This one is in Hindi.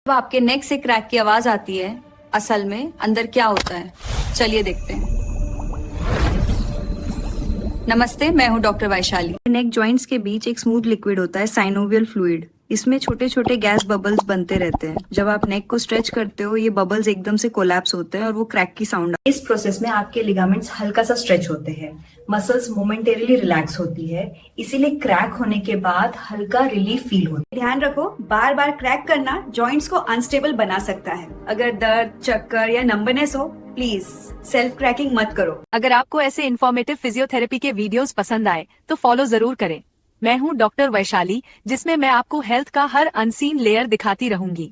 जब आपके नेक से क्रैक की आवाज आती है, असल में अंदर क्या होता है, चलिए देखते हैं। नमस्ते, मैं हूं डॉक्टर वैशाली। नेक जॉइंट्स के बीच एक स्मूथ लिक्विड होता है, साइनोवियल फ्लूइड। इसमें छोटे छोटे गैस बबल्स बनते रहते हैं। जब आप नेक को स्ट्रेच करते हो, ये बबल्स एकदम से कोलैप्स होते हैं और वो क्रैक की साउंड। इस प्रोसेस में आपके लिगामेंट्स हल्का सा स्ट्रेच होते हैं, मसल्स मोमेंटेरली रिलैक्स होती है, इसीलिए क्रैक होने के बाद हल्का रिलीफ फील होता है। ध्यान रखो, बार बार क्रैक करना जॉइंट्स को अनस्टेबल बना सकता है। अगर दर्द, चक्कर या नंबनेस हो, प्लीज सेल्फ क्रैकिंग मत करो। अगर आपको ऐसे इन्फॉर्मेटिव फिजियोथेरेपी के वीडियोस पसंद आए तो फॉलो जरूर करें। मैं हूं डॉक्टर वैशाली, जिसमें मैं आपको हेल्थ का हर अनसीन लेयर दिखाती रहूंगी।